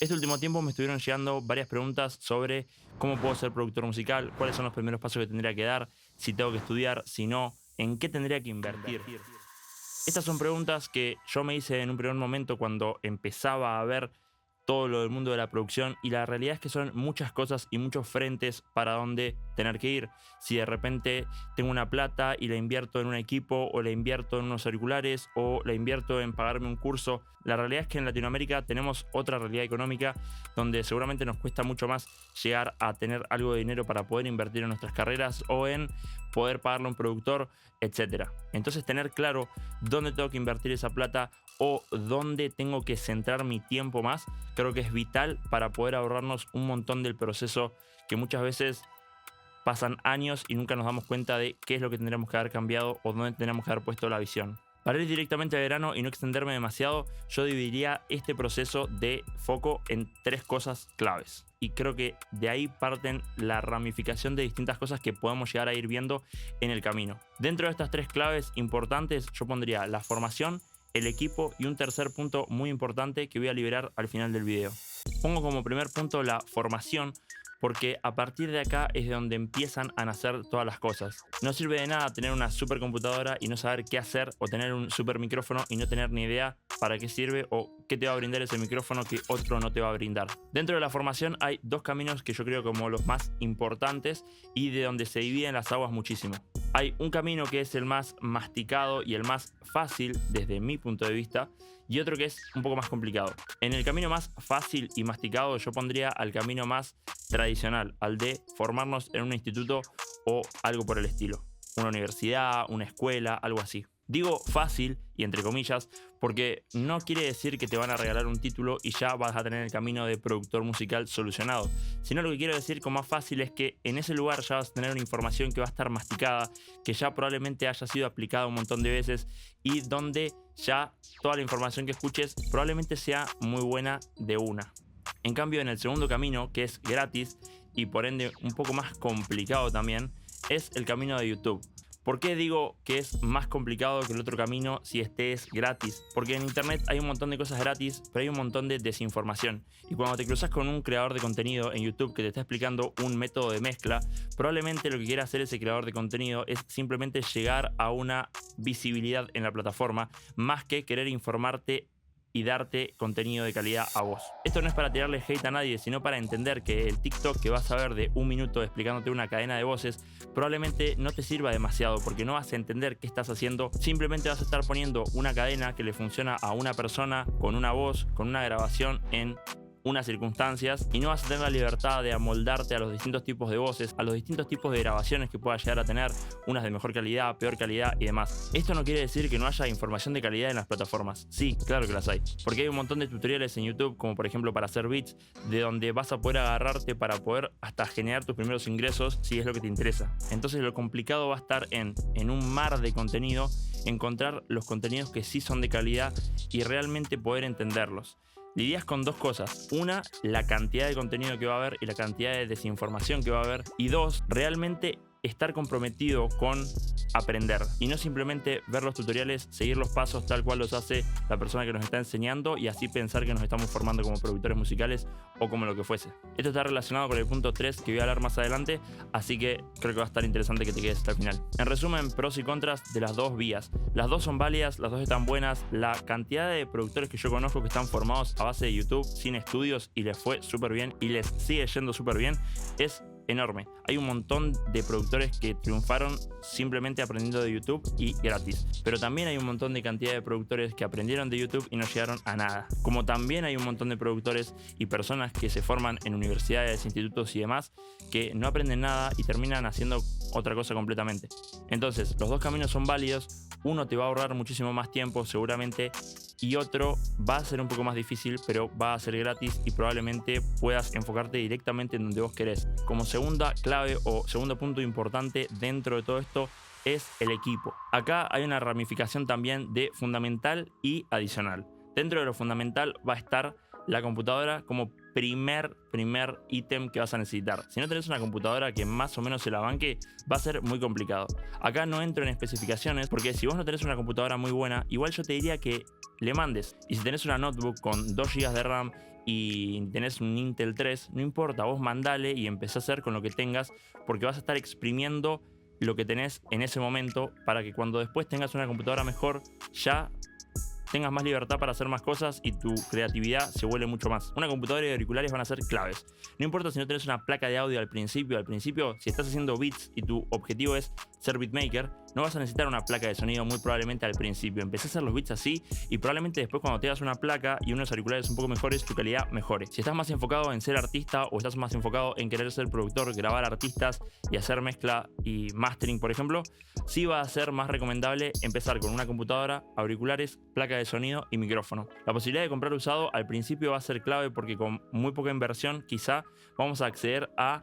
Este último tiempo me estuvieron llegando varias preguntas sobre cómo puedo ser productor musical, cuáles son los primeros pasos que tendría que dar, si tengo que estudiar, si no, en qué tendría que invertir. Estas son preguntas que yo me hice en un primer momento cuando empezaba a ver todo lo del mundo de la producción, y la realidad es que son muchas cosas y muchos frentes para donde tener que ir. Si de repente tengo una plata y la invierto en un equipo, o la invierto en unos auriculares, o la invierto en pagarme un curso. La realidad es que en Latinoamérica tenemos otra realidad económica donde seguramente nos cuesta mucho más llegar a tener algo de dinero para poder invertir en nuestras carreras o en poder pagarle a un productor, etcétera. Entonces, tener claro dónde tengo que invertir esa plata o dónde tengo que centrar mi tiempo más, creo que es vital para poder ahorrarnos un montón del proceso que muchas veces pasan años y nunca nos damos cuenta de qué es lo que tendríamos que haber cambiado o dónde tendríamos que haber puesto la visión. Para ir directamente al grano y no extenderme demasiado, yo dividiría este proceso de foco en tres cosas claves. Y creo que de ahí parten la ramificación de distintas cosas que podemos llegar a ir viendo en el camino. Dentro de estas tres claves importantes, yo pondría la formación, el equipo y un tercer punto muy importante que voy a liberar al final del video. Pongo como primer punto la formación, porque a partir de acá es de donde empiezan a nacer todas las cosas. No sirve de nada tener una supercomputadora y no saber qué hacer, o tener un super micrófono y no tener ni idea para qué sirve o qué te va a brindar ese micrófono que otro no te va a brindar. Dentro de la formación hay dos caminos que yo creo como los más importantes y de donde se dividen las aguas muchísimo. Hay un camino que es el más masticado y el más fácil desde mi punto de vista, y otro que es un poco más complicado. En el camino más fácil y masticado yo pondría al camino más tradicional, al de formarnos en un instituto o algo por el estilo. Una universidad, una escuela, algo así. Digo fácil y entre comillas porque no quiere decir que te van a regalar un título y ya vas a tener el camino de productor musical solucionado, sino lo que quiero decir con más fácil es que en ese lugar ya vas a tener una información que va a estar masticada, que ya probablemente haya sido aplicada un montón de veces y donde ya toda la información que escuches probablemente sea muy buena de una. En cambio, en el segundo camino, que es gratis y por ende un poco más complicado también, es el camino de YouTube. ¿Por qué digo que es más complicado que el otro camino si este es gratis? Porque en internet hay un montón de cosas gratis, pero hay un montón de desinformación. Y cuando te cruzas con un creador de contenido en YouTube que te está explicando un método de mezcla, probablemente lo que quiera hacer ese creador de contenido es simplemente llegar a una visibilidad en la plataforma, más que querer informarte y darte contenido de calidad a vos. Esto no es para tirarle hate a nadie, sino para entender que el TikTok que vas a ver de un minuto explicándote una cadena de voces probablemente no te sirva demasiado, porque no vas a entender qué estás haciendo. Simplemente vas a estar poniendo una cadena que le funciona a una persona con una voz, con una grabación en unas circunstancias, y no vas a tener la libertad de amoldarte a los distintos tipos de voces, a los distintos tipos de grabaciones que puedas llegar a tener, unas de mejor calidad, peor calidad y demás. Esto no quiere decir que no haya información de calidad en las plataformas. Sí, claro que las hay, porque hay un montón de tutoriales en YouTube, como por ejemplo para hacer beats, de donde vas a poder agarrarte para poder hasta generar tus primeros ingresos si es lo que te interesa. Entonces lo complicado va a estar en un mar de contenido, encontrar los contenidos que sí son de calidad y realmente poder entenderlos. Lidias con dos cosas: una, la cantidad de contenido que va a haber y la cantidad de desinformación que va a haber, y dos, realmente estar comprometido con aprender y no simplemente ver los tutoriales, seguir los pasos tal cual los hace la persona que nos está enseñando y así pensar que nos estamos formando como productores musicales o como lo que fuese. Esto está relacionado con el punto 3 que voy a hablar más adelante, así que creo que va a estar interesante que te quedes hasta el final. En resumen, pros y contras de las dos vías. Las dos son válidas, las dos están buenas. La cantidad de productores que yo conozco que están formados a base de YouTube sin estudios y les fue súper bien y les sigue yendo súper bien es enorme. Hay un montón de productores que triunfaron simplemente aprendiendo de YouTube y gratis, pero también hay un montón de cantidad de productores que aprendieron de YouTube y no llegaron a nada, como también hay un montón de productores y personas que se forman en universidades, institutos y demás que no aprenden nada y terminan haciendo otra cosa completamente. Entonces los dos caminos son válidos, uno te va a ahorrar muchísimo más tiempo seguramente y otro va a ser un poco más difícil, pero va a ser gratis y probablemente puedas enfocarte directamente en donde vos querés. Como segunda clave o segundo punto importante dentro de todo esto es el equipo. Acá hay una ramificación también de fundamental y adicional. Dentro de lo fundamental va a estar la computadora como primer ítem que vas a necesitar. Si no tenés una computadora que más o menos se la banque, va a ser muy complicado. Acá no entro en especificaciones porque si vos no tenés una computadora muy buena, igual yo te diría que le mandes. Y si tenés una notebook con 2 GB de RAM y tenés un Intel 3, no importa, vos mandale y empecé a hacer con lo que tengas, porque vas a estar exprimiendo lo que tenés en ese momento para que cuando después tengas una computadora mejor, ya tengas más libertad para hacer más cosas y tu creatividad se vuelve mucho más. Una computadora y auriculares van a ser claves. No importa si no tenés una placa de audio al principio, si estás haciendo beats y tu objetivo es ser beatmaker, no vas a necesitar una placa de sonido muy probablemente al principio. Empecé a hacer los beats así y probablemente después cuando te hagas una placa y unos auriculares un poco mejores, tu calidad mejore. Si estás más enfocado en ser artista o estás más enfocado en querer ser productor, grabar artistas y hacer mezcla y mastering, por ejemplo, sí va a ser más recomendable empezar con una computadora, auriculares, placa de sonido y micrófono. La posibilidad de comprar usado al principio va a ser clave porque con muy poca inversión quizá vamos a acceder a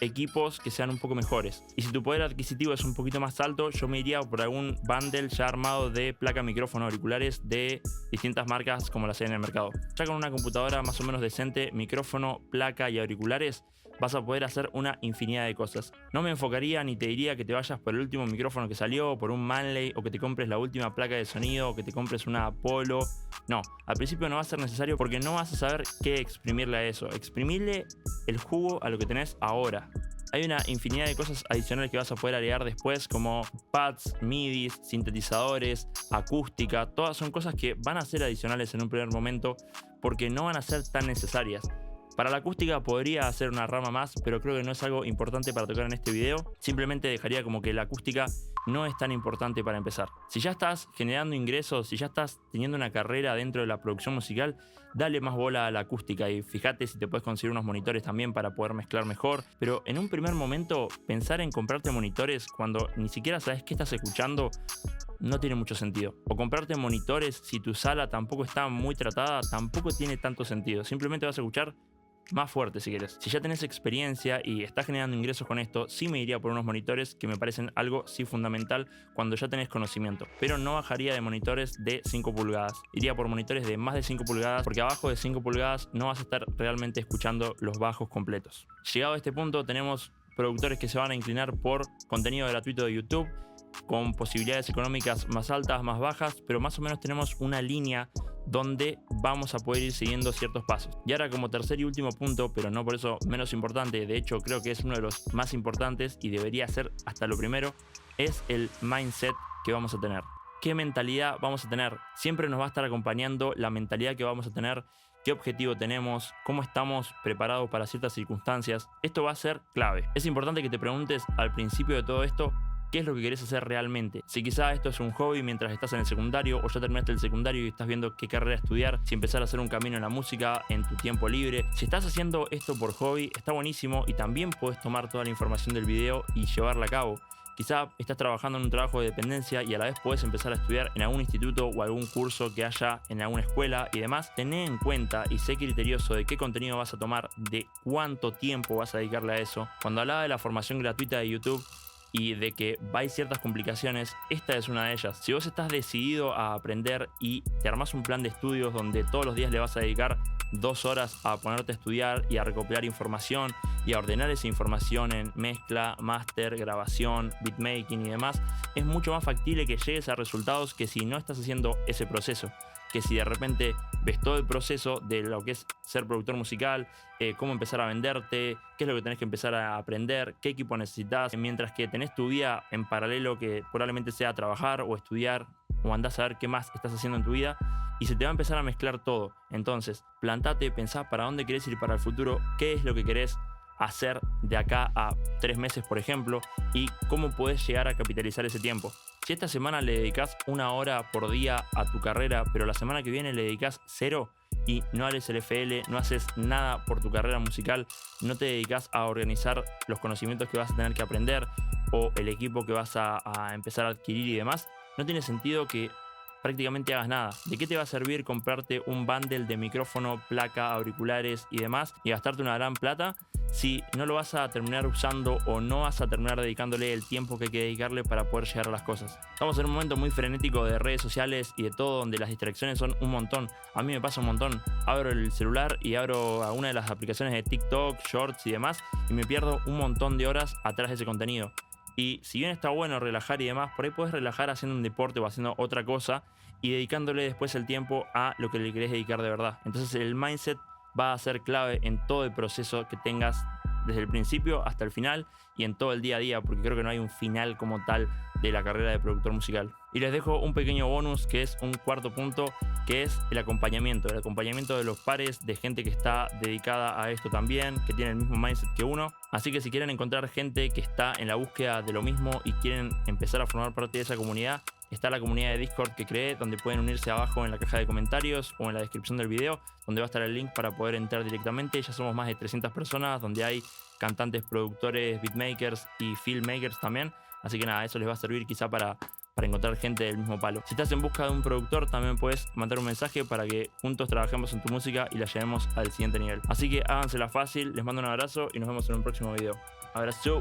equipos que sean un poco mejores. Y si tu poder adquisitivo es un poquito más alto, yo me iría por algún bundle ya armado de placa, micrófono, auriculares de distintas marcas como las hay en el mercado. Ya con una computadora más o menos decente, micrófono, placa y auriculares, vas a poder hacer una infinidad de cosas. No me enfocaría ni te diría que te vayas por el último micrófono que salió, por un Manley, o que te compres la última placa de sonido, o que te compres una Apollo. No, al principio no va a ser necesario porque no vas a saber qué exprimirle a eso. Exprimirle el jugo a lo que tenés ahora. Hay una infinidad de cosas adicionales que vas a poder agregar después, como pads, midis, sintetizadores, acústica. Todas son cosas que van a ser adicionales en un primer momento porque no van a ser tan necesarias. Para la acústica podría hacer una rama más, pero creo que no es algo importante para tocar en este video. Simplemente dejaría como que la acústica no es tan importante para empezar. Si ya estás generando ingresos, si ya estás teniendo una carrera dentro de la producción musical, dale más bola a la acústica y fíjate si te puedes conseguir unos monitores también para poder mezclar mejor. Pero en un primer momento, pensar en comprarte monitores cuando ni siquiera sabes qué estás escuchando no tiene mucho sentido. O comprarte monitores si tu sala tampoco está muy tratada, tampoco tiene tanto sentido. Simplemente vas a escuchar más fuerte si quieres. Si ya tenés experiencia y estás generando ingresos con esto, sí me iría por unos monitores que me parecen algo sí fundamental cuando ya tenés conocimiento. Pero no bajaría de monitores de 5 pulgadas. Iría por monitores de más de 5 pulgadas porque abajo de 5 pulgadas no vas a estar realmente escuchando los bajos completos. Llegado a este punto tenemos productores que se van a inclinar por contenido gratuito de YouTube con posibilidades económicas más altas, más bajas, pero más o menos tenemos una línea donde vamos a poder ir siguiendo ciertos pasos. Y ahora como tercer y último punto, pero no por eso menos importante, de hecho creo que es uno de los más importantes y debería ser hasta lo primero, es el mindset que vamos a tener. ¿Qué mentalidad vamos a tener? Siempre nos va a estar acompañando la mentalidad que vamos a tener, qué objetivo tenemos, cómo estamos preparados para ciertas circunstancias. Esto va a ser clave. Es importante que te preguntes al principio de todo esto, ¿qué es lo que querés hacer realmente? Si quizá esto es un hobby mientras estás en el secundario o ya terminaste el secundario y estás viendo qué carrera estudiar, si empezar a hacer un camino en la música en tu tiempo libre. Si estás haciendo esto por hobby, está buenísimo y también puedes tomar toda la información del video y llevarla a cabo. Quizá estás trabajando en un trabajo de dependencia y a la vez puedes empezar a estudiar en algún instituto o algún curso que haya en alguna escuela y demás. Tené en cuenta y sé criterioso de qué contenido vas a tomar, de cuánto tiempo vas a dedicarle a eso. Cuando hablaba de la formación gratuita de YouTube y de que hay ciertas complicaciones, esta es una de ellas. Si vos estás decidido a aprender y te armás un plan de estudios donde todos los días le vas a dedicar 2 horas a ponerte a estudiar y a recopilar información y a ordenar esa información en mezcla, máster, grabación, beatmaking y demás, es mucho más factible que llegues a resultados que si no estás haciendo ese proceso. Que si de repente ves todo el proceso de lo que es ser productor musical, cómo empezar a venderte, qué es lo que tenés que empezar a aprender, qué equipo necesitas, mientras que tenés tu vida en paralelo que probablemente sea trabajar o estudiar o andás a ver qué más estás haciendo en tu vida y se te va a empezar a mezclar todo. Entonces, plantate, pensá para dónde querés ir para el futuro, qué es lo que querés hacer de acá a 3 meses, por ejemplo, y cómo podés llegar a capitalizar ese tiempo. Si esta semana le dedicas 1 hora por día a tu carrera, pero la semana que viene le dedicas 0 y no haces el FL, no haces nada por tu carrera musical, no te dedicas a organizar los conocimientos que vas a tener que aprender o el equipo que vas a empezar a adquirir y demás, no tiene sentido que prácticamente hagas nada. ¿De qué te va a servir comprarte un bundle de micrófono, placa, auriculares y demás y gastarte una gran plata si no lo vas a terminar usando o no vas a terminar dedicándole el tiempo que hay que dedicarle para poder llegar a las cosas. Estamos en un momento muy frenético de redes sociales y de todo, donde las distracciones son un montón. A mí me pasa un montón. Abro el celular y abro alguna de las aplicaciones de TikTok, Shorts y demás, y me pierdo un montón de horas atrás de ese contenido. Y si bien está bueno relajar y demás, por ahí puedes relajar haciendo un deporte o haciendo otra cosa y dedicándole después el tiempo a lo que le querés dedicar de verdad. Entonces el mindset va a ser clave en todo el proceso que tengas desde el principio hasta el final y en todo el día a día, porque creo que no hay un final como tal de la carrera de productor musical. Y les dejo un pequeño bonus, que es un cuarto punto, que es el acompañamiento de los pares, de gente que está dedicada a esto también, que tiene el mismo mindset que uno. Así que si quieren encontrar gente que está en la búsqueda de lo mismo y quieren empezar a formar parte de esa comunidad, está la comunidad de Discord que creé, donde pueden unirse abajo en la caja de comentarios o en la descripción del video, donde va a estar el link para poder entrar directamente. Ya somos más de 300 personas, donde hay cantantes, productores, beatmakers y filmmakers también. Así que nada, eso les va a servir quizá para encontrar gente del mismo palo. Si estás en busca de un productor, también puedes mandar un mensaje para que juntos trabajemos en tu música y la llevemos al siguiente nivel. Así que hágansela fácil, les mando un abrazo y nos vemos en un próximo video. Abrazo.